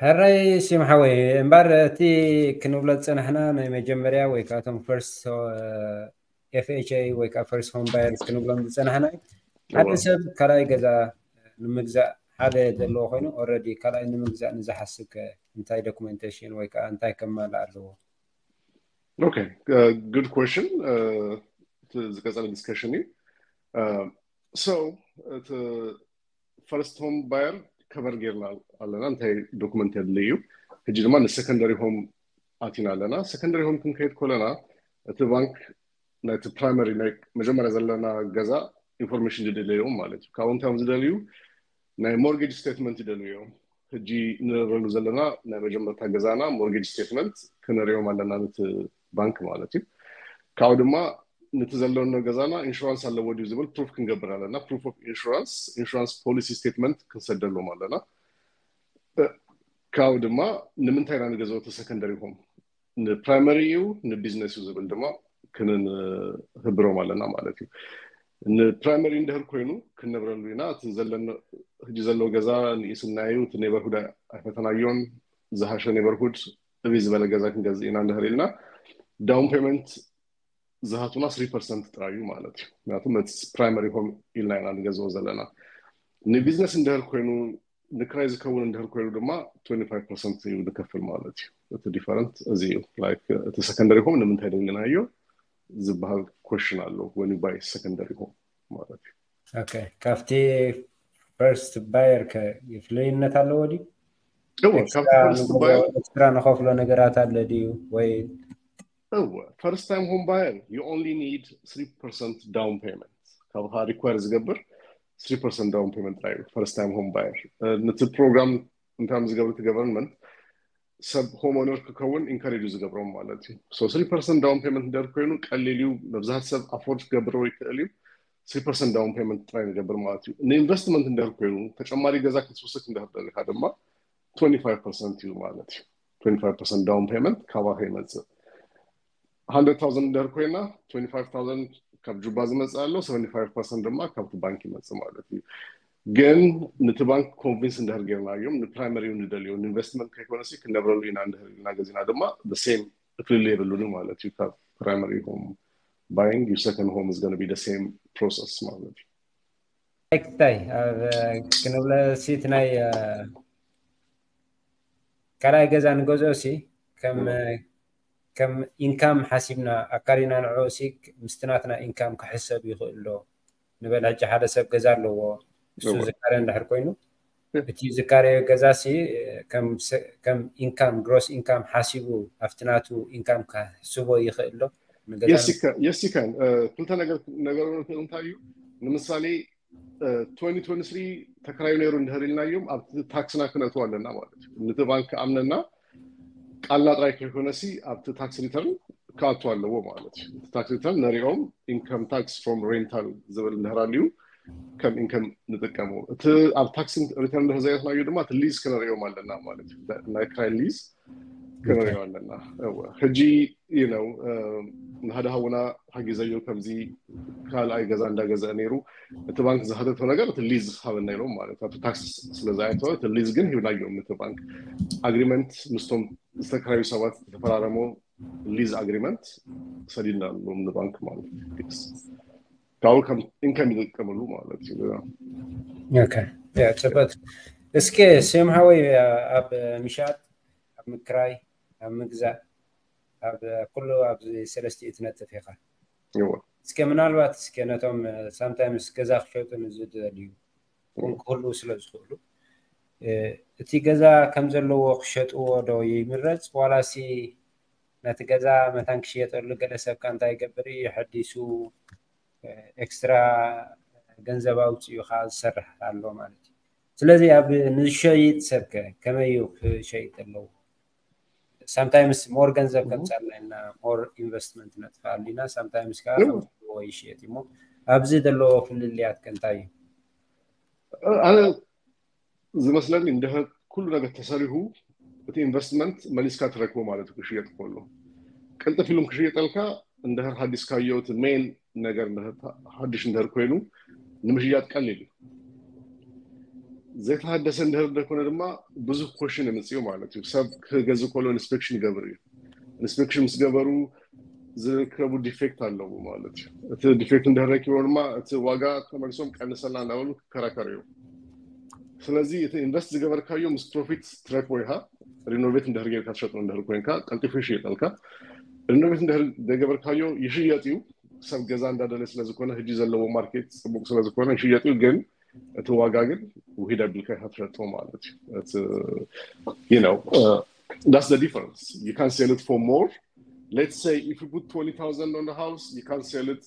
هراي سي محوي امبار تي كنولد صنحنا ናይ መጀመርያ ወይ ካቶም ፈርስት FHA ወይ ካ ፈርስት ሆም ባየርስ ክንብሎም ዝጸናሕና ሓደ ሰብ ካላይ ገዛ ንምግዛእ ሓደ ዘለዎ ኮይኑ ኦሬዲ ካላይ ንምግዛእ ንዝሓስብ እንታይ ዶክመንቴሽን ወይ ካ እንታይ ከማላ ኣለዎ? Okay, good question. The discussion. So, the first home buyer cover gearna alana እንታይ ዶክመንት ያለዩ እጂ ድማ secondary home አቲና አለና secondary home ክንከይድ ኮለና እቲ ባንክ ናይቲ ፕራይመሪ ናይ መጀመሪያ ዘለና ገዛ ኢንፎርሜሽን ዝደልዩ ማለት እዩ ካውንታም ዝደልዩ ናይ ሞርጌጅ ስቴትመንት ይደልዩ እጂ ንረሉ ዘለና ናይ መጀመሪያ ገዛና ሞርጌጅ ስቴትመንት ክንሪኦም አለና ነቲ ባንክ ማለት እዩ ካው ድማ نتزلون جزانا insurance على ودي زبل proof كنجبر علينا proof of insurance policy statement كنسجله مالنا كاو دما نمنتين عن جزوة secondary home primary business زبل دما كنا خبرة مالنا مالتي primary ده كوينو كنا برلوينا تنزلنا جزلوا جزا نيسنايو تنيبرهود أفتنا يوم زهاش نيبرهود visible جزا كنجزينا نهرينا down payment زهاتنا 3% ترايو مالتي معناتهم primary home إلا يعني جزء زلنا نبيزنس ندهر كوينو نكرايز كون ندهر كوينو دما 25% يودكفل مالتي it's different زيو like the secondary home نمنتهي لنا أيو زبها question على when you buy secondary home مالتي okay كافتي first buyer كيفلين نتعلو دي هو كافتي first buyer extra نخاف له نجارات على دي وي first time home buyer you only need 3% down payment how requires gabber 3% down payment right first time home buyer it's a program in terms of government sub homeowner ككون encourage زغبرهم مالتي so 3% down payment در كونو قليليو ببزات سب afford ገበረው ይከልዩ 3% down payment try ገበር ማለትዩ ኢንቨስትመንት در كونو ተጨማሪ ገዛ ከተወሰክ እንደርደለ ካደማ 25% ዩ ማለትዩ 25% down payment ካባ ፔመንት 100,000 در كوينا 25,000 كاب جوباز مصالو 75% دما كاب بانك مصالو ግን ነቲ ባንክ ኮንቪንስ እንደርገና ይም ፕራይመሪ እንደደልዩ ኢንቨስትመንት ከኮነሲ ከነብረሉ እና ገዚና ደማ the same level ነው ማለት you have primary home buying your second home is going to be the same process ማለት እክታይ ከነብለ ሲትናይ ካላይ ገዛ ንገዞሲ كم إنكم حسبنا أكارينا نعوسيك مستناتنا إنكم كحسب يخلو نبل هجى حدا سب جزار له سو ذكرين لحركوينو بتي ذكري جزاسي كم إنكم gross إنكم حاسبو أفتناتو إنكم كحسبه يخلو يسكا كنت نقول نتايو نمثالي 2023 تكرايو نيرو نهريلنا يوم أب تاكسنا كنا توالنا مالك نتبانك أمننا قالنا رايك كونسي اب تاكس ريتيرن كاتوال لو ማለት ታክስ ሪተርን ነሪኦም ኢንካም ታክስ ፍሮም ሬንታል ዘበል ነራሊው ከም ኢንካም ንጥቀመው እቲ ኣብ ታክስ ሪተርን ደዘይት ነው ድማ ሊዝ ከነሪኦም አለና ማለት ናይ ክራይ ሊዝ ከነሪኦም አለና ሕጂ you know ንሃዳውና ሐጊዘዩ ከምዚ ካላይ ገዛ እንዳገዛ ነይሩ እቲ ባንክ ዝሃደቶ ነገር እቲ ሊዝ ሀበና ይለው ማለት ነው ታክስ ስለዛይቶ እቲ ሊዝ ግን ይውናየው እቲ ባንክ አግሪመንት ምስቶም ዝተከራዩ ሰባት ተፈራረሙ ሊዝ አግሪመንት ሰዲና ነው ባንክ ማለት ነው ታው ከም ኢንካም ይቀመሉ ማለት ነው ኦኬ ያ ተበት እስኪ somehow አብ ምሻት አብ ምክራይ አብ ምግዛ አብ ኩሉ አብ ሰለስቲ እትነጥፍኻ ይወ እስኪ ምናልባት እስኪ ነቶም sometimes ገዛ ክሸጡን ዝደልዩ ኩሉ ስለዝኽሉ እቲ ገዛ ከም ዘለዎ ክሸጥዎ ዶ ይምረጽ ዋላሲ ነቲ ገዛ መታን ክሸጠሉ ገለሰብ ካንታ ይገብር ይሐዲሱ ኤክስትራ ገንዘብ አውጪዩ ዝሰርሕ ኣሎ ማለት እዩ ስለዚህ ኣብ ንሸይጥ ሰብ ከመዩ ሸይጥ ኣሎ sometimes more ገንዘብ ከምጻለና more investment ነጥፋልና sometimes ወይ ሸይጥ ይሞ ኣብዚ ደሎ ፍልልያት ከንታይ አነ ዝመስለኝ እንደ ሁሉ ነገር ተሰሪሁ እቲ ኢንቨስትመንት መሊስካ ተረክቦ ማለት ነው ሽየጥ ኮሎ ቀልጥ ፊልም ክሽየጠልካ እንደ ሐዲስ ካየውት ሜን ነገር እንደ ሐዲስ እንደር ኮይኑ ንምሽያጥ ቀልል زي تحدث اندهر دكون لما بزو كوشن يمسيو معناته سب كجزو كله انسبكشن جبري انسبكشن مسجبرو ዝክረቡ ዲፌክት አለው ማለት እቲ ዲፌክት እንደረኪውማ እቲ ዋጋ ተመልሶም ቀንሰና እንዳውሉ ከራከሪው ስለዚህ እቲ ኢንቨስት ዝገበርካዮ ምስ ፕሮፊት ትራክ ወይሃ ሪኖቬት እንደርገር ካሸጡ እንደርኮንካ ቀልጥፍሽ ይጣልካ ሪኖቬት እንደገበርካዮ ይሽያጥዩ ሰብ ገዛ እንዳደለ ስለዝኮነ ህጂ ዘለዎ ማርኬት ጽቡቅ ስለዝኮነ ይሽያጥዩ ግን እቲ ዋጋ ግን ውሂዳ ቢልካ ያፈረጡ ማለት it's you know that's the difference you can sell it for more. Let's say if you put 20,000 on the house, you can sell it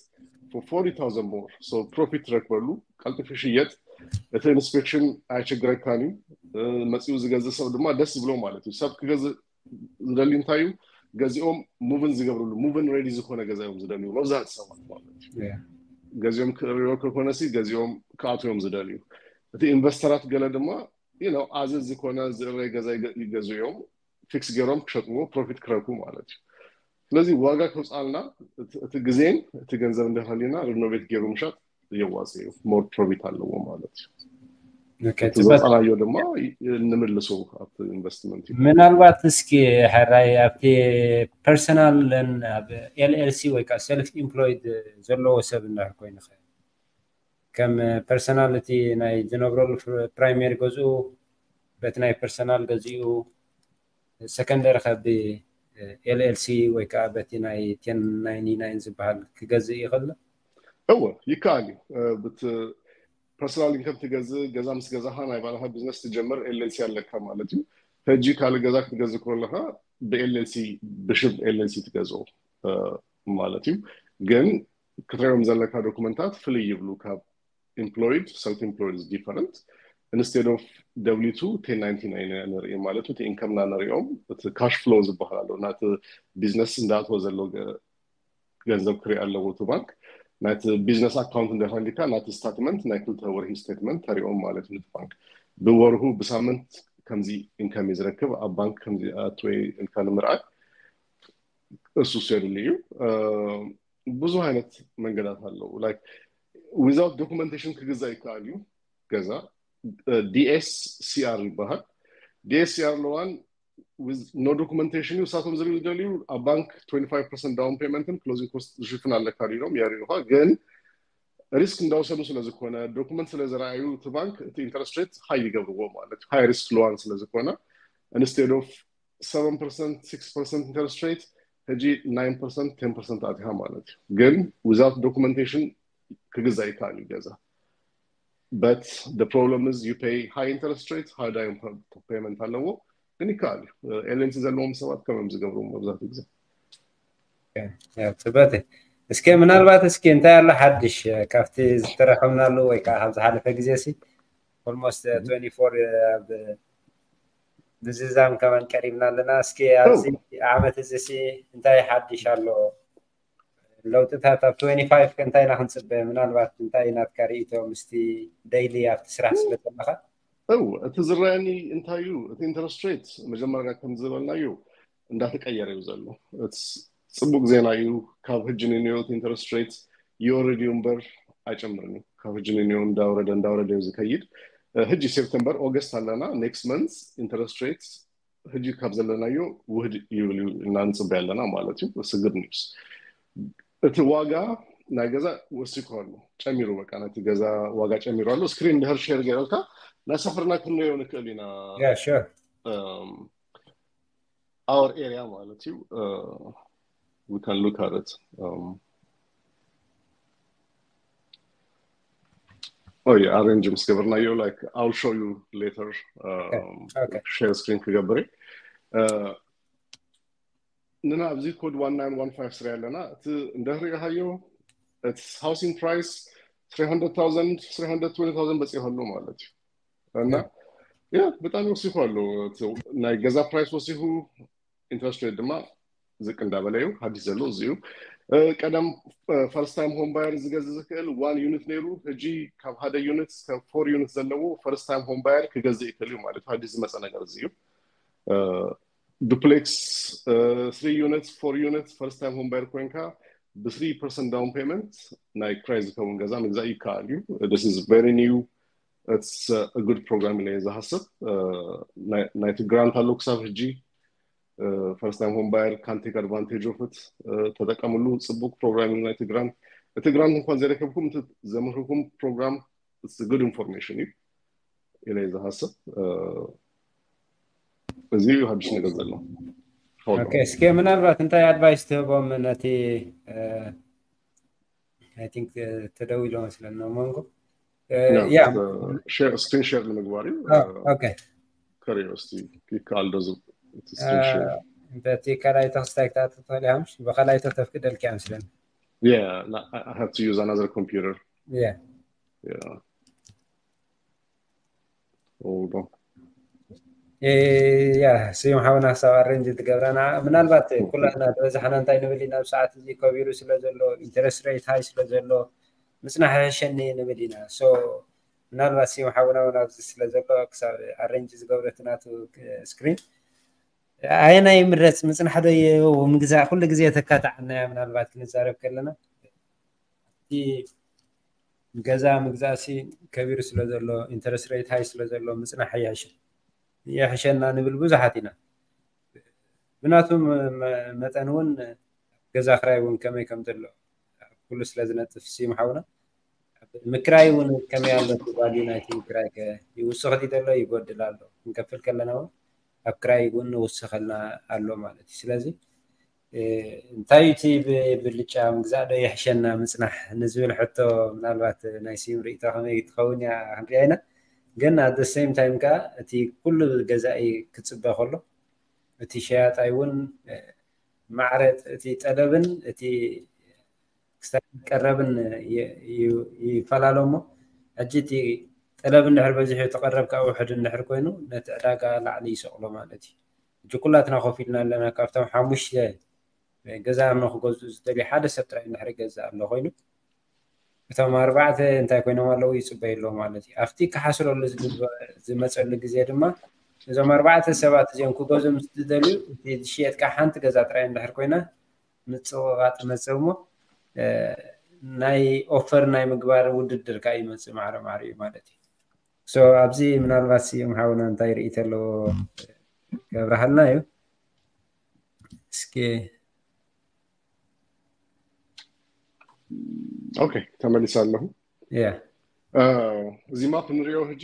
for 40,000 more. So profit rekbalu, kaltifishiyet, the inspection actually grakani, mas'ul zigaz saw dema des blo malati. Sab kgaz zdalin tayu, gaziom moving zigabru, moving ready zikona gaziom zdaliu. No zat saw malati. Yeah. Gaziom kona si gaziom kaatuyom zdaliu. The investorat gala dema, you know, as zikona zre gazay gaziom, fix gerom kshatmo profit kraku malati. ስለዚህ ዋጋ ከውጻልና ትግዜን ትገንዘብ እንደሆነና ሪኖቬት ጌሩም ሻት የዋሰው ሞር ፕሮፊት አለው ማለት ነው ተዛጣላዩ ደግሞ እንመልሶ አፕ ኢንቨስትመንት ምናልባት እስኪ ሐራይ አፕ ፐርሰናል ኤልኤልሲ ወይ ሰልፍ ኢምፕሎይድ ዘሎ ሰብና ኮይነ ከም ፐርሰናሊቲ ናይ ጀነራል ፕራይመሪ ገዙ በትናይ ፐርሰናል ገዚኡ ሰከንደሪ ከብ LLC ويكا بتناي 1099 زبال كجزء يخلى هو يكالي بت personal income تجزء مس جزاها ناي بالها business تجمر LLC على كمالتي هجي كاله جزاك تجزء كلها ب-LLC بشب LLC تجزء مالتي جن كتير مزلك دوكيومنتات فلي يبلو كاب employed self employed is different instead of W2 1099 نري مالته تي income نريهم the cash flows بحاله نات business እንዳት ወዘሎ ገንዘብ ክሪ አለው ባንክ ናት business account እንደፈልካ ናት statement ናት ተወር statement ተሪኦም ማለት ነው ባንክ በወርሁ በሳምንት ከምዚ income ይዝረክብ ባንክ ከምዚ አትወይ እንካን ምርአት እሱ ሲያድልዩ ብዙ አይነት መንገዳት አለው like without documentation ከገዛ ይካሉ ገዛ DSCR bahar DSCR loan with no documentation you satum zeri daliu a bank 25% down payment and closing cost shifna ala karinom yari ha gen risk ndawsanu ስለዝኮነ document ስለዘራዩ to bank the interest rate high ይገብርዎ ማለት high risk loan ስለዝኮነ instead of 7% 6% interest rate ሄጂ 9% 10% አትሃ ማለት ግን without documentation ከገዛ ይካል ይገዛ. But the problem is you pay high interest rates, high down payment አለው ግን ይካል ኤሌንስ ዘለውም ሰባት ከመም ዝገብሩ መብዛት ግዜ ያ ተበተ እስኪ ምናልባት እስኪ እንታ ያለ ሐድሽ ካፍቲ ዝተረከምናሉ ወይ ካ ሀብዝ ሐለፈ ግዜ ሲ almost 24 በዝዛም ከመን ቀሪብናልና እስኪ አዚ አመት እዚ እንታይ ሐድሽ አሎ ለውጥታት 25 ከንታይ ናክንጽበ ምናልባት እንታይ ናትካሪቶ ምስቲ ዴይሊ አፍት ስራሕ ስለተመኻ እትዝራኒ እንታዩ ኢንተረስት ሬት መጀመሪያ ከምዝበልናዩ እንዳተቀየረው ዘሎ ጽቡቅ ዜናዩ ካብ ህጅኒኒዮ ኢንተረስት ሬት የኦሬዲውን በር አይጨምርኒ ካብ ህጅኒኒዮ እንዳወረደ ዝከይድ ህጂ ሴፕቴምበር ኦገስት አለና ኔክስት መንዝ ኢንተረስት ሬት ህጂ ካብ ዘለናዩ ውህድ ይብሉ እናንጽበ ያለና ማለት ነው ስግድ ኒውስ እቲ ዋጋ ናገዛ ወስይኮሉ ጨሚሩ በቃ ናቲ ገዛ ዋጋ ጨሚሩ አሉ ስክሪን ደህር ሼር ገርልካ ናሰፈርና ከነ የሆነ ከሊና yeah sure our area ማለት ነው we can look at it oh yeah arrange ምስከበርና you like I'll show you later okay share screen ከገበረ ነና ኣብዚ ኮድ 1915 ስራ ያለና እንደህሪሃዮ it's housing price 300,000 320,000 በጽይሆሉ ማለት እና ያ በጣም ወስይሆሉ ናይ ገዛ ፕራይስ ወስይሁ ኢንትረስት ሬት ድማ ዝቅ እንዳበላዩ ሐዲስ ዘሎ እዚዩ ቀደም ፈርስት ታይም ሆም ባየር ዝገዝዝከል 1 ዩኒት ነሩ እጂ ካብ ሓደ ዩኒት ካብ 4 ዩኒት ዘለዎ ፈርስት ታይም ሆም ባየር ክገዝእ ይከል ማለት ሐዲስ መጸ ነገር እዚዩ duplex 3 units 4 units first time home buyer coinka the 3% down payment like price ከውን ገዛ መግዛ ይካሉ this is very new it's a good program in the hasab night grant looks of G first time home buyer can take advantage of it ተጠቀሙሉ ጽቡቅ program night grant the grant እንኳን ዘረከብኩም ዘመርኩም program it's a good information in the hasab በዚህ ሀዲስ ነገር ዘለው Okay, እስኪ ምናልባት እንታይ አድቫይስ ትህቦም ነቲ I think ተደውሎ መስለን ነው መንጎ yeah screen share ለመግባሪ okay curiosity ክካል does screen share በቲ ከላይ ተስተካክታት ተላምሽ በከላይ ተፍቅደልክ ያምስለን yeah I have to use another computer yeah hold on yeah سيم حاونا سوارنج تقبرنا ምናልባት ኩላና በዛحنا እንታይ ንብሊና በሰዓት እዚ ኮቢሩ ስለዘሎ ኢንተረስት ሬት ሃይ ስለዘሎ ምጽናሕ ሸኒ ንብሊና ሶ ምናልባት ሲም حاونا ወናብዚ ስለዘሎ ክሳብ አሬንጅ ዝገብረትናቱ ስክሪን አይና ይምረጽ ምጽናሕ ዶ ምግዛ ሁሉ ግዜ ተካታዕና ምናልባት ክንዛረብ ከለና ዲ ገዛ ምግዛሲ ከቢሩ ስለዘሎ ኢንተረስት ሬት ሃይ ስለዘሎ ምጽናሕ ያሽ يحشنا نبل بزحاتنا بناتهم متنون جزا خرايون كما يكمدلو كل سلازنا تفسيم حاونا مكرايون كما يالله تبالينا مكراي يوسخ دي دلو يبدلالو نكفل كلنا أكرايون وسخلنا الله مالتي سلازي انتايتي بالليشا مغزا يحشنا مصنح نزول حتى منالبات نايسيم ريتا خمي تخونيا هنرينا ግን at the same time ካ እቲ ኩሉ ገዛኢ ክጽበ ከሎ እቲ ሸያጣይ እውን ማዕረት እቲ ጠለብን እቲ ክስተቀረብን ይፈላለሙ እጅቲ ጠለብን ድሕር በዚሕ ተቀረብካ ውሕድ እንድሕር ኮይኑ ነቲ ዕዳጋ ላዕሊ ይሰቅሎ ማለት እዩ እጅ ኩላትና ኮፊልና ኣለና ካብቶም ሓሙሽተ ገዛ ንኽገዝኡ ዝደልዩ ሓደ ሰብ ጥራይ እንድሕር ገዛ ኣሎ ኮይኑ እቶም ኣርባዕተ እንታይ ኮይኖም ኣለዉ ይጽበይሎም ማለት እዩ ኣፍቲ ከሓስረሉ ዝመጸሉ ግዜ ድማ እዞም ኣርባዕተ ሰባት እዚኦም ክገዝኡ ምስ ዝደልዩ እቲ ዝሽየጥካ ሓንቲ ገዛ ጥራይ እንድሕር ኮይና ምጽዋት መጽሞ ናይ ኦፈር ናይ ምግባር ውድድር ካ ይመጽእ ማዕረ እዩ ማለት እዩ ሶ ኣብዚ ምናልባት ሲም ሓውና እንታይ ርኢ ተሎ ገብረሃልና እዩ እስኪ Okay, ተመልሳለሁ yeah እዚህ ማፕ ንሪኦ ህጂ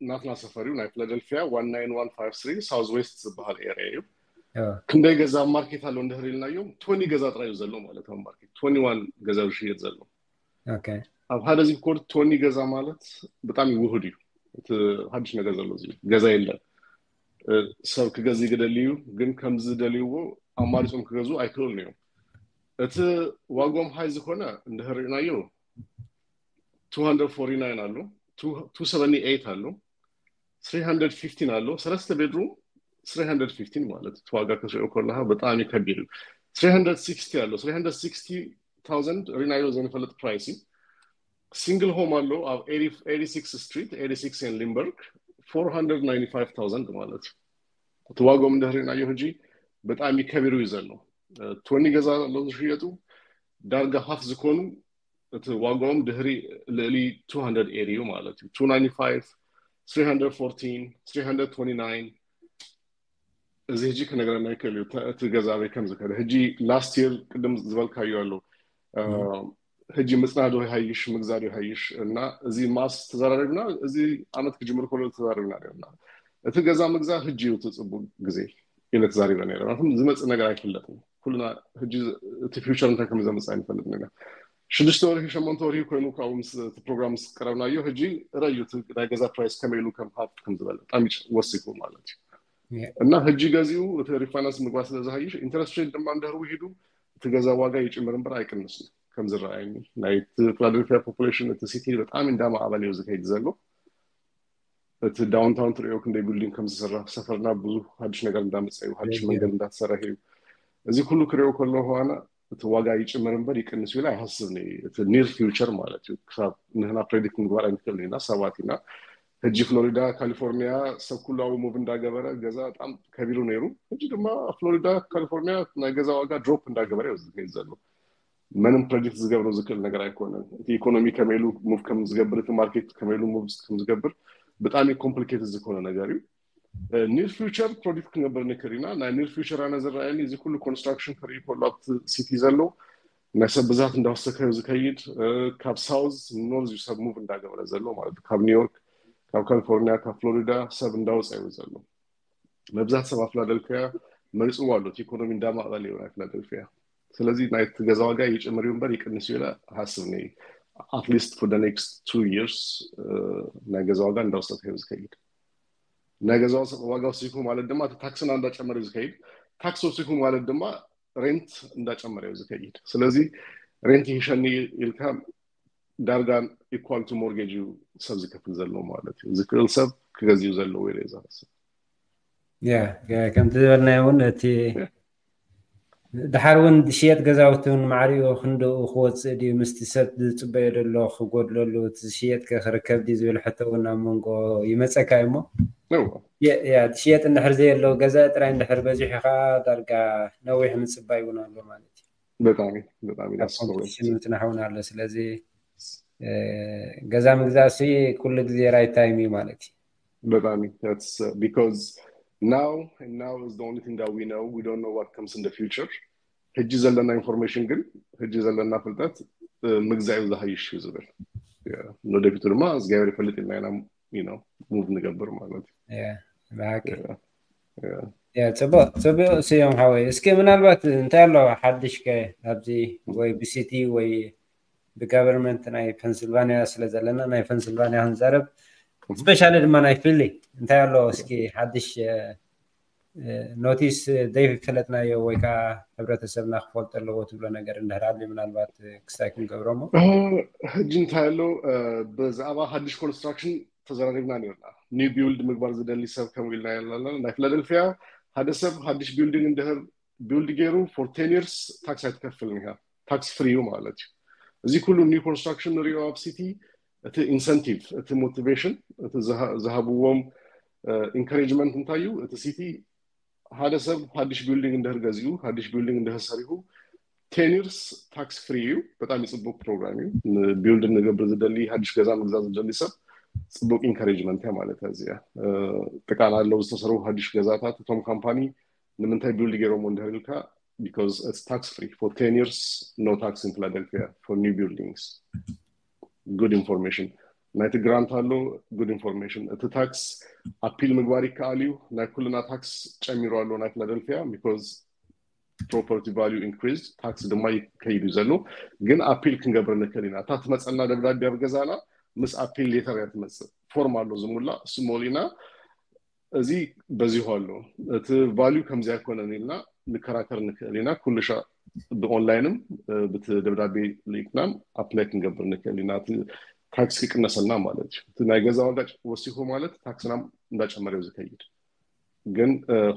ናትና ሰፈሪው ናይ ፊላደልፊያ 19153 ሳውዝ ዌስት ዝበሃል ኤሪያ እዩ ክንደይ ገዛ ማርኬት አለው እንደህሪልናዮም 20 ገዛ ጥራዩ ዘሎ ማለት ነው ማርኬት 21 ገዛ ዝሽየጥ ዘሎ okay ኣብ ሓደ ዚ ኮድ 20 ገዛ ማለት በጣም ይውህድ እዩ እቲ ሀዲሽ ነገር ዘሎ እዚ ገዛ የለን ሰብ ክገዝ ይገደልዩ ግን ከምዝ ደልይዎ አማርጾም ክገዙ አይክሉን ነው እቲ ዋጋም ሃይ ዝኾነ እንደህሪናዮ 249 አሉ 278 አሉ 315 አሉ ሰለስተ ቤድሩም 315 ማለት ተዋጋ ከሰው ኮላሃ በጣም ይከብድ 360 አሉ 360000 ሪናዮ ዘንፈልጥ ፕራይስ ሲንግል ሆም አሉ of 86 ስትሪት 86 in ሊምበርግ 495000 ማለት ተዋጋም እንደህሪናዮ ህጂ በጣም ይከብሩ ይዘሉ 20 ገዛ ለሽየጡ ዳርጋ ሀፍ ዝኮኑ እቲ ዋጋውም ድህሪ ለሊ 200 ኤሪዮ ማለት 295 314 329 እዚ ህጂ ከነገረና ይከልዩ እቲ ገዛ ወይ ከም ዝከለ ህጂ ላስት ይር ቅድም ዝበልካዩ አሉ ህጂ መጽናዶ ሃይሽ ምግዛዶ ሃይሽ እና እዚ ማስ ተዛራረብና እዚ አመት ከጅምር ኮሎ ተዛራረብና እና እቲ ገዛ ምግዛ ህጂ ይውጽቡ ግዜ ኢለት ዛሪበና ያለው ዝመጽ ነገር አይፈለጥም ኩልና ህጂ እቲ ፊውቸር እንታይ ከም ዘመጽ አይፈልጥ ነገር ሽድስተ ወር ሸሞንተ ወር ኮይኑ ካውምስ ፕሮግራምስ ቀረብናዮ ህጂ ራዩት ገዛ ፕራይስ ከመይሉ ከም ሀብት ከም ዝበለ በጣም ወስይኩ ማለት እና ህጂ ገዚው እቲ ሪፋይናንስ ምግባስ ለዛሃይሽ ኢንተረስት ሬት ድማ እንደሩ ሄዱ እቲ ገዛ ዋጋ ይጭምር እንበር አይቀንስም ከም ዝራአይኒ ናይ ፊላደልፊያ ፖፑሌሽን እቲ ሲቲ በጣም እንዳማ አባል ይወዝ ከይድ ዘሎ እቲ ዳውንታውን ትሪኦ ክንደ ቢልዲንግ ከም ዝሰራ ሰፈርና ብዙ ሀዲሽ ነገር እንዳመጻዩ ሀዲሽ መንገድ እንዳተሰራ ሄዩ እዚ ሁሉ ክሪኦ ከሎ ሆነ እቲ ዋጋ ይጭምር እንበር ይቀንስ ይላ አይሐስብኒ እቲ ኒር ፊውቸር ማለት እዩ ክሳብ ንህና ፕሬዲክት ምግባር አይንከልና ሰባቲና ህጂ ፍሎሪዳ ካሊፎርኒያ ሰኩላው ሙቭ እንዳገበረ ገዛ በጣም ከቢሩ ነይሩ ህጂ ድማ ፍሎሪዳ ካሊፎርኒያ ናይ ገዛ ዋጋ ድሮፕ እንዳገበረ ይወዝ ከይዘሉ ምንም ፕሮጀክት ዝገብረው ዝክል ነገር አይኮነን ኢኮኖሚ ከመይሉ ሙቭ ከምዝገብር ማርኬት ከመይሉ ሙቭ ከምዝገብር በጣም ኮምፕሊኬትድ ዝኮነ ነገር እዩ ኒር ፊውቸር ፕሮጀክት ክንገብር ንክሪና ናይ ኒር ፊውቸር ኣነ ዝረኣየኒ እዚ ኩሉ ኮንስትራክሽን ክርኢ ኮላት ሲቲ ዘሎ ናይ ሰብ ብዛት እንዳወሰከ ዝከይድ ካብ ሳውዝ ኖርዝ ሰብ ሙቭ እንዳገበረ ዘሎ ማለት ካብ ኒውዮርክ ካብ ካሊፎርኒያ ካብ ፍሎሪዳ ሰብ እንዳወፀ እዩ ዘሎ መብዛት ሰብ አፍላደልፊያ መሪጽው አሉት ኢኮኖሚ እንዳማቀለ ይሆናል አፍላደልፊያ ስለዚህ ናይ ተገዛ ዋጋ ይጨምር ይንበር ይቀንስ ይላል ሐስብኔ at least for the next 2 years ናይ ገዛ ዋጋ እንዳውስተ ከይዝ ከይድ ናይ ገዛ ዋጋው ሲኩ ማለት ድማ ታክስና እንዳጨመረ ይዝከይድ ታክስ ሲኩ ማለት ድማ ሬንት እንዳጨመረ ይዝከይድ ስለዚህ ሬንት ይሸኒ ይልካ ዳርጋን ኢኳል ቱ ሞርጌጅ ሰብ ዝከፍል ዘሎ ማለት ዝክል ሰብ ከገዚው ዘሎ ወይ ለዛስ كم تقولنا يقول أتي دحرون دشيت جزاوتون معريو خندو خوات دي مستسد تبير الله خقول له دشيت كخركب دي زول حتى ونا منقو يمسك أيمو يا دشيت النحر زي الله جزاء ترى النحر بزح خا درجة نويح من سباي ونا له مالتي بتعمي شنو تنحونا على سلازي جزاء مجزاسي كل جزء راي تايمي مالتي بتعمي that's because now is the only thing that we know. We don't know what comes in the future. هجي زلنا information قل هجي زلنا فلتات مجزايو ذا هاي issues there. Yeah. No deputy ما أزجاي رفلت إن أنا you know move نقبر مالتي. Yeah. معك. Yeah. تبى سيوم حوي. إسكي من الوقت أنت الله حدش كه أبزي وي بسيتي وي بgovernment ناي بنسلفانيا سلزلنا ناي بنسلفانيا هنزرب. سبيشالي لما نايفيلي انت الله اسكي حدش نوتيس داي فلتنا يو ويكا حبرتسبنا خفلت له تبلو ነገር እንደራል ምናልባት ክስታይኩን ገብረሞ ህጅን ታይሎ በዛባ ሀዲሽ ኮንስትራክሽን ተዘራሪብና ነውና ኒው ቢልድ ምግባር ዘደሊ ሰብ ከሚልና ያላላ ናይ ፊላደልፊያ ሀደሰብ ሀዲሽ ቢልዲንግ እንደህር ቢልድ ገሩ for 10 years ታክስ አይተከፍልም ይሄ ታክስ ፍሪው ማለት እዚ ኩሉ ኒው ኮንስትራክሽን ሪዮ ኦፍ ሲቲ እቲ ኢንሰንቲቭ እቲ ሞቲቬሽን እቲ ዘሃብዎም ኢንካሬጅመንት እንታዩ እቲ ሲቲ ሀደሰብ ሀዲሽ ቢልዲንግ እንደርገዚዩ ሀዲሽ ቢልዲንግ እንደሰሪሁ 10 years ታክስ ፍሪ በጣም ይጽብቅ ፕሮግራም ቢልድ እንደገብር ዘደሊ ሀዲሽ ገዛ መግዛት ዘደሊ ሰብ ጽብቅ ኢንካሬጅመንት ማለት አዚያ ተቃላለው ተሰሩ ሀዲሽ ገዛታት ቶም ካምፓኒ ለምንታይ ቢልድ ገሮሞ እንደርልካ because it's tax free for 10 years no tax in Philadelphia for new buildings good information night grant allo good information the tax appeal ምግባሪ ካሊው ናይ ኩልና tax ጨሚሮ አሎ ናይ Philadelphia because property value increased tax ደማይ ከይዱ ዘሎ ግን appeal ክንገብር ነከሊና ታት መጸና ደብዳቤ ያርገዛና ምስ appeal letter ያትመጽ ፎርም አሎ ዝሙላ ስሞሊና እዚ በዚህ ሆሎ እቲ value ከምዚያ ኮነኒና ንከራከር ነከሊና ኩልሻ በኦንላይንም በደብዳቤ ሊክናም አፕላይ ክንገብር ነከሊና ታክስ ይቅነሰና ማለት ናይ ገዛ ዋጋ ወሲሁ ማለት ታክስናም እንዳጨመረው ዝከይድ ግን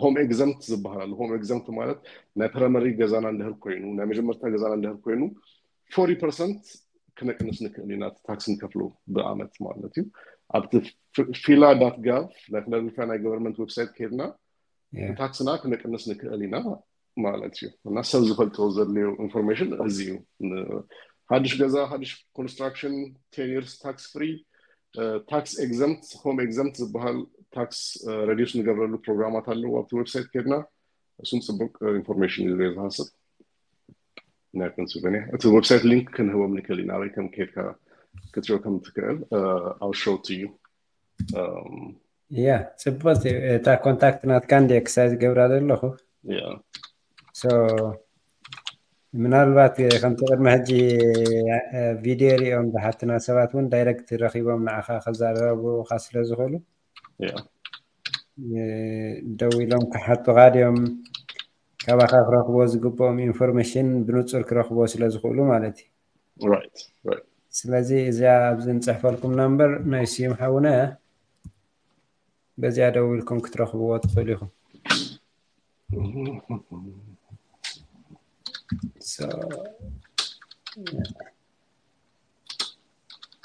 ሆም ኤግዛምት ዝባላል ሆም ኤግዛምት ማለት ናይ ፕራይመሪ ገዛና እንደህር ኮይኑ ናይ መጀመርታ ገዛና እንደህር ኮይኑ 40% ከነቅነስ ነከሊና ታክስ እንከፍሎ በአመት ማለት እዩ አብት fila.gov ናይ ፊላደልፊያ ናይ ገቨርንመንት ዌብሳይት ከይድና ታክስና ከነቅነስ ነከሊና ማለት እዩ እና ሰብ ዝፈልጠው ዘለው ኢንፎርሜሽን እዚዩ ሀዲሽ ገዛ ሀዲሽ ኮንስትራክሽን 10 years tax free tax exempt home exempt ዝባል ታክስ ሬዲዩስ ንገብረሉ ፕሮግራማት አለው አብቲ ዌብሳይት ከድና እሱም ጽብቅ ኢንፎርሜሽን ይዘዝ ሐሰብ ናይ ፔንሲልቫኒያ እቲ ዌብሳይት ሊንክ ክንህቦም ንከሊና ወይ ከም ከድካ ክትሪኦ ከም ትክእል I'll show to you yeah ጽብቅ ታ ኮንታክት ናት ካንዲ ኤክሳይዝ ገብራለሁ yeah so ምናልባት ከምተቀድመ ሕጂ ቪዲዮ ሪኦም በሓትና ሰባት ውን ዳይሬክት ረኺቦም ንዓኻ ከዛረቡ ካስለ ዝኽእሉ ደው ኢሎም ክሓቱ ቃድዮም ካባኻ ክረኽቦ ዝግብኦም ኢንፎርሜሽን ብንጹር ክረኽቦ ስለ ዝኽእሉ ማለት እዩ right ስለዚ እዚያ ኣብዚ ንፅሕፈልኩም ነምበር ናይ ሲም ሓውነ በዚያ ደው ኢልኩም ክትረኽብዎ ትኽእሉ ኢኹም So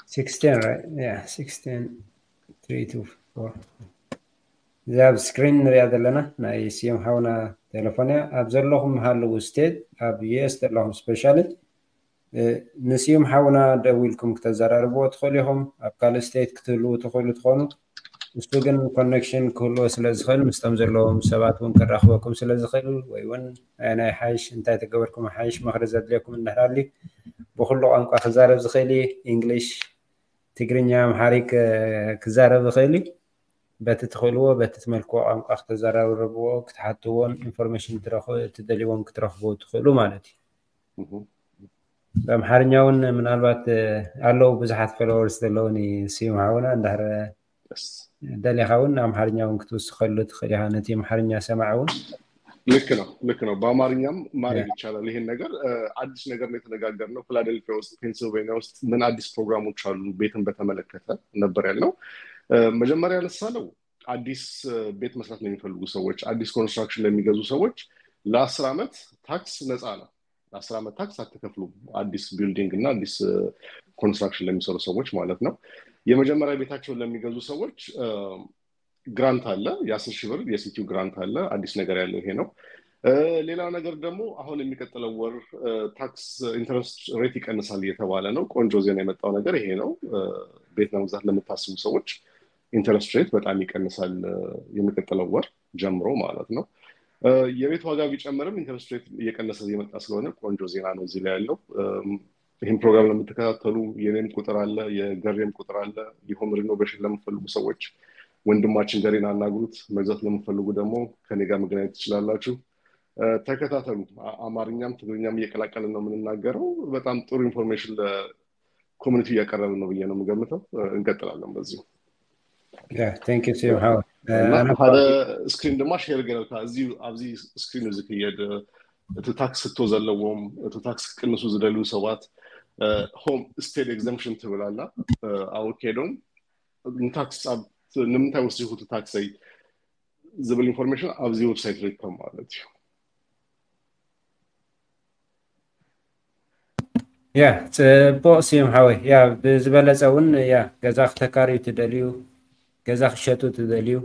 16 right yeah 16 324 ذاب سكرين رياض لنا ناي سيم حونا تليفونيا ابزلهم حلو ستيت اب يس لهم سبيشالي نسيم حاونا دويلكم كتزراربو تخليهم أبقال ستيت كتلو تخلو تخونو مستوغن كونكشن كله سلازخل مستمزلهم سباتون كراخوكم سلازخل ويون أنا حايش انتا تقبركم حايش مخرزات لكم النهرالي بخلو أنقا خزارب زخيلي إنجليش تقرينيا محاريك كزارب زخيلي بتدخلوا بتتملكوا أنقا اختزاربو كتحطوون انفورميشن تدليون كترخبو تدخلوا مالتي بمحارنياون من البات ألو بزحات فلورس دلوني سيوم عونا اندهر دالي خاون أمحارنياون كتوس خلو تخليها نتي محارنيا سمعون ልክ ነው በአማርኛም ማድረግ ይቻላል ይሄን ነገር አዲስ ነገር ነው የተነጋገርነው ፊላደልፊያ ውስጥ ፔንሲልቬኒያ ውስጥ ምን አዲስ ፕሮግራሞች አሉ ቤትን በተመለከተ ነበር ያለው መጀመሪያ ለሳለው አዲስ ቤት መስራት ነው የሚፈልጉ ሰዎች አዲስ ኮንስትራክሽን ለሚገዙ ሰዎች ለ10 አመት ታክስ ነፃ ነው ለ10 አመት ታክስ አትከፍሉም አዲስ ቢልዲንግ እና አዲስ ኮንስትራክሽን ለሚሰሩ ሰዎች ማለት ነው የመጀመሪያ ቤታቸውን ለሚገዙ ሰዎች ግራንት አለ የ10 ሺህ ብር የሲቲው ግራንት አለ አዲስ ነገር ያለው ይሄ ነው ሌላ ነገር ደግሞ አሁን የሚቀጥለው ወር ታክስ ኢንተረስት ሬት ይቀንሳል እየተባለ ነው ቆንጆ ዜና የመጣው ነገር ይሄ ነው ቤት ለመግዛት ለምታስቡ ሰዎች ኢንተረስት ሬት በጣም ይቀንሳል የሚቀጥለው ወር ጀምሮ ማለት ነው የቤት ዋጋ ቢጨምርም ኢንተረስት ሬት እየቀነሰ የመጣ ስለሆነ ቆንጆ ዜና ነው እዚህ ላይ ያለው ይሄን ፕሮግራም ለምትከታተሉ የኔም ቁጥር አለ የገሬም ቁጥር አለ የሆም ሪኖቬሽን ለምትፈልጉ ሰዎች ወንድማችን ገሬን አናግሩት መግዛት ለምትፈልጉ ደግሞ ከኔ ጋር መገናኘት ትችላላችሁ ተከታተሉ አማርኛም ትግርኛም እየቀላቀልን ነው የምንናገረው በጣም ጥሩ ኢንፎርሜሽን ለኮሚኒቲ ያቀርበን ነው ብዬ ነው የምገምተው እንቀጥላለን በዚህ thank you so much انا هذا سكرين دما شير ገለልካ እዚህ ኣብዚ ስክሪን እዚ ከየድ እቲ ታክስ ተዘለዎም እቲ ታክስ ቅንሱ ዝደሉ ሰባት ሆም ስቴት ኤግዘምፕሽን ትብላላ አው ከዶም ታክስ ንምንታይ ወስዲሁ ታክሰይ ዝብል ኢንፎርሜሽን ኣብዚ ዌብሳይት ሪከም ማለት እዩ ያ ጽቦሲም ሓወይ ያ ብዝበለጸውን ያ ገዛኽ ተካሪዩ ትደልዩ ገዛኽ ሸቱ ትደልዩ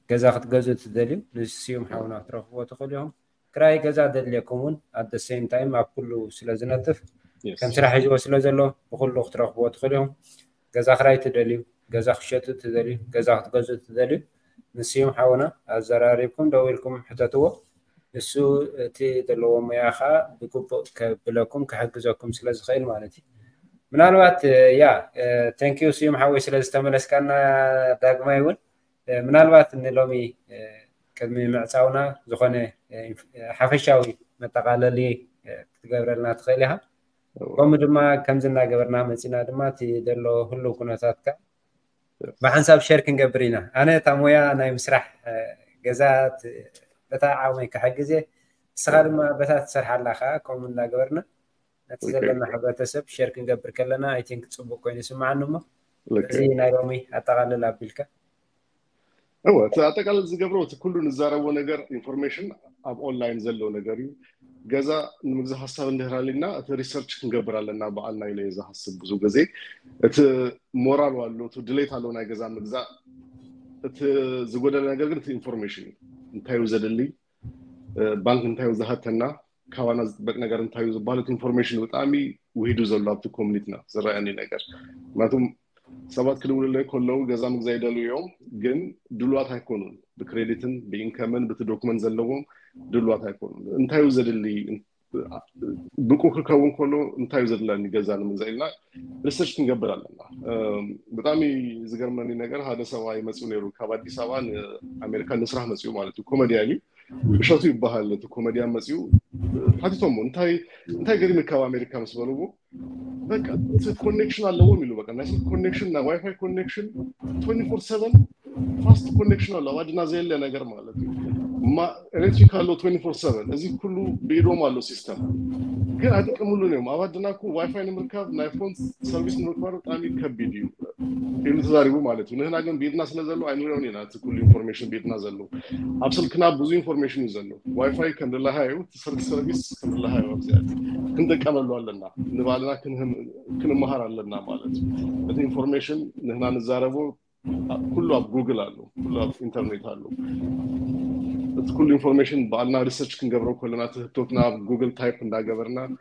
ገዛኽ ትገዙ ትደልዩ ንስዮም ሓውና ትረኽቦ ትኽእልዮም ክራይ ገዛ ደልየኩምን at the same time ኣብ ኩሉ ስለዝነጥፍ ከም ስራሕ ሒዝዎ ስለ ዘሎ ብኩሉ ክትረኽቦ ትኽእልዮም ገዛ ክራይ ትደልዩ ገዛ ክሸጡ ትደልዩ ገዛ ክትገዙ ትደልዩ ንስዮም ሓውና ኣዘራሪብኩም ደውልኩም ሕተትዎ እሱ እቲ ዘለዎ ሙያኻ ብግቡእ ከብለኩም ክሕግዘኩም ስለ ዝኽእል ማለት እዩ ምናልባት ያ ቴንክ ዩ ስዮም ሓወይ ስለ ዝተመለስካና ዳግማይ እውን ምናልባት ንሎሚ ቅድሚ ምዕፃውና ዝኾነ ሓፈሻዊ መጠቃለሊ ክትገብረልና ትኽእል ኢኻ ከምኡ ድማ ከምዚ እናገበርና መፂና ድማ እቲ ዘሎ ሁሉ ኩነታትካ ብሓንሳብ ሸር ክንገብር ኢና ኣነ እታ ሞያ ናይ ምስራሕ ገዛት በታ ዓወይ ክሕግዘ ንስኻ ድማ በታ ትሰርሓላ ከዓ ከምኡ እናገበርና ነቲ ዘለና ሕብረተሰብ ሸር ክንገብር ከለና ኣይ ቲንክ ፅቡቅ ኮይኑ ይስማዓኒ እሞ እዚ ናይ ሎሚ ኣጠቃልል ኣቢልካ هو አጠቃላይ ዝገብረው ኩሉ ንዛረቦ ነገር ኢንፎርሜሽን ኣብ ኦንላይን ዘለው ነገር እዩ ገዛ ንምግዛ ሐሳብ እንደራልና እቲ ሪሰርች ክንገብራለና በአልና ኢለ ሐሳብ ብዙ ጊዜ እቲ ሞራል ዋለው እቲ ድሌት አለው ናይ ገዛ ምግዛ እቲ ዝጎደለ ነገር ግን ኢንፎርሜሽን እንታዩ ዘደልይ ባንክ እንታዩ ዘሃተና ካዋና በቅ ነገር እንታዩ ዘባለት ኢንፎርሜሽን በጣም ውሂዱ ዘለው ኣብ ኮሚኒቲና ዘራአኒ ነገር ማለትም ሰባት ክልውልለ ኮለው ገዛ ምግዛ ይደልዩም ግን ድሏት አይኮኑን በክሬዲትን በኢንከምን በዶክመንት ዘለዎም ድሏት አይኮኑን እንታዩ ዘደልይ ብቁ ከውን ኮሎ እንታዩ ዘደላኒ ገዛ ንምግዛይና ሪሰርች ክንገብራለና በጣም ዝገርመኒ ነገር ሀደ ሰባይ መጽኡ ነሩ ከአዲስ አበባ አሜሪካ ንስራ መጽኡ ማለት ኮሜዲያኒ ሸቱ ይባሃል ኮሜዲያን መጽኡ ፋቲቶሞ እንታይ ገሪም ከአሜሪካ መስበሉቡ በቃ ኮኔክሽን አለው የሚሉ በቃ ናስ ኮኔክሽን እና ዋይፋይ ኮኔክሽን 24/7 ፋስት ኮኔክሽን አለው አድና ዘለ ነገር ማለት ነው ማ ኤሌክትሪክ አለው 24/7 እዚህ ሁሉ ቢሮም አለው ሲስተም ግን አጥቅሙሉ ነው አባድናኩ ዋይፋይ ንምርካብ ናይፎን ሰርቪስ ንምርካብ በጣም ይከብድ ይሉ ተዛሪቡ ማለት ነው ነህና ግን ቢድና ስለዘለው አይኑረው ነው ናት ሁሉ ኢንፎርሜሽን ቢድና ዘለው አብሰልክና ብዙ ኢንፎርሜሽን ይዘለው ዋይፋይ ከንደላሃዩ ሰርቪስ ከንደላሃዩ አብዛት እንደቀመሉ አለና ንባልና ክንመሃር አለና ማለት ነው ኢንፎርሜሽን ነህና ንዛረቡ ሁሉ አብ ጉግል አለው ሁሉ አብ ኢንተርኔት አለው كل information بعدنا research كنجبره كلنا تحطنا جوجل تايب نجبرنا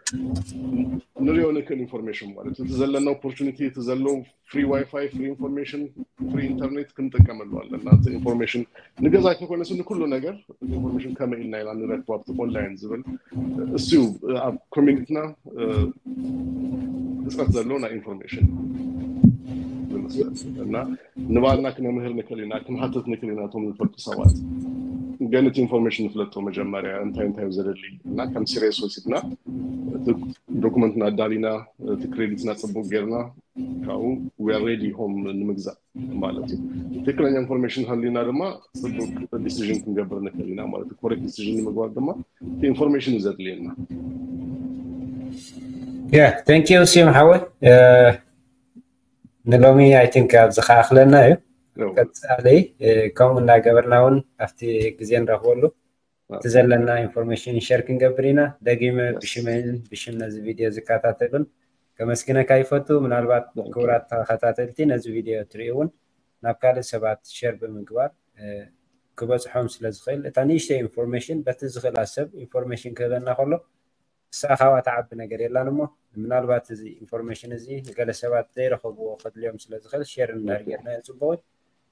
نريو نكل information مالك تزلنا opportunity تزلوا free wifi free information free internet كنت كمل ولا نات information نجزا كنا سن كله نجر information كمان إلنا إلى نركب online زبل استيو communityنا تزلونا information እና ንባልና ከነ ምህር ንከሊና ከመሐተት ንከሊና ቶም ልፈልጡ ሰባት ገነት ኢንፎርሜሽን ፍለጦ መጀመሪያ እንታይ ዘደሊ እና ከም ሲሪየስ ወሲድና ዶክመንትና ዳሊና ትክሬዲትና ጽቡቅ ገርና ካው we are ready home ንምግዛ ማለት ነው ትክክለኛ ኢንፎርሜሽን ሀሊና ድማ ጽቡቅ ዲሲዥን ክንገብር ንከሊና ማለት ኮሬክት ዲሲዥን ንምግባር ድማ ኢንፎርሜሽን ዘድሊና thank you ሲም ሐወት نلومي I think أبزخ أخلنا قد علي كم من جبرناون أفتي جزين رهولو تزلنا information sharing جبرينا دقيمة بشمنا زي فيديو زكاتات لون كمسكنا كيفتو من البعض كورات خطاتلتي نزو فيديو تريون نبكال سبات شير بمقبار كبس حمس لزخيل تانيش information بتزخيل أسب information كذا نخلو ساخوا تعب نجار يلا نمو من البعض زي information زي قال سبات دير خبوا خد اليوم سلزخل شير النارجنا يزبوي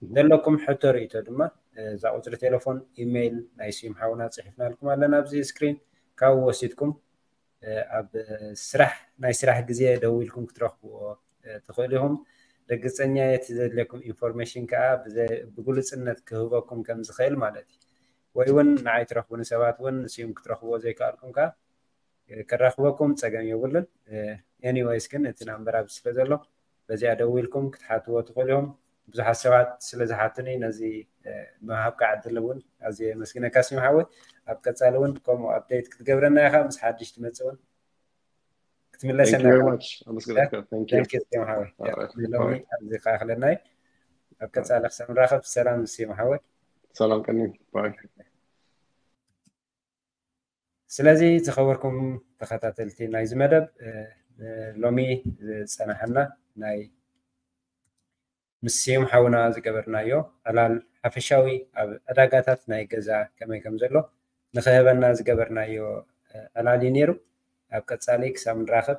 دلكم حتوري تدما زعوت التليفون إيميل نايسيم حاونا صحفنا لكم على نبزي سكرين كاو وسيتكم أب سرح نايسرح جزية دويلكم كترخبوا تخليهم لقصنيا يتزاد لكم information كأب بقول سنة كهوبكم كم زخيل مالتي ويون نعيت رخبون سبات ون سيم كترخبوا زي كاركم كا كرخبكم تسجن يقولن anyways كن تنامبر بسلزلو بزيادة ويلكم كتحاتوا تقولهم بزح السبات سلزحاتني نزي ما هبقى عدلون أزي مسكينة كاسم حاول أبقى تسألون كم أبديت كتجبرنا يا خا مش حدش تمتسون كتملة سنة. Thank you very much. I'm just gonna thank you. Thank you سيم حاول. لوني أزي خاخلنا أبقى تسألك سام راخب سلام سيم حاول. سلام كني. باي. سلازي تخبركم تخطاتلتي نايز مدب لومي سنة حنا ناي مسيم حاونا زقبرنايو على حفشاوي أداقاتات ناي قزا كما يكمزلو نخيبنا زقبرنايو على لينيرو أبقى تساليك سامن راخب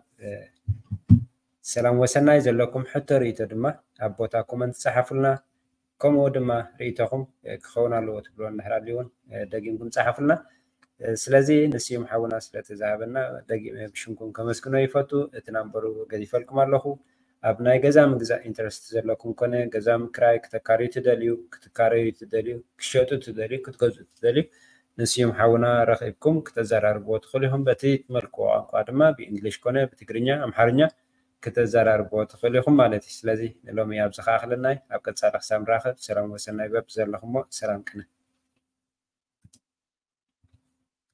سلام وسناي زلوكم حتى ريتو دما أبوتا كومنت صحفلنا كومو دما ريتوكم كخونا لو تبلون نهرا ليون دقيمكم صحفلنا سلازي نسيم حاونا سلاتزابنا دقيم بشنكم كمسكنو يفتو اتنامبرو قديفالكم اللهو أبناء جزام جزء إنترست زلكم كنا جزام كراي كتكاري تدليو كتكاري تدليو كشوتو تدليو كتجزء تدليو نسيم حاونا رخيبكم كتزرار بوت خليهم بتيت ملكوا قادمة بإنجليش كنا بتجرينيا أم حرنيا كتزرار بوت خليهم مالتي سلازي لو مياب زخاخ لنا أبقى تصرخ سام راخب سلام وسناي باب زلهم سلام كنا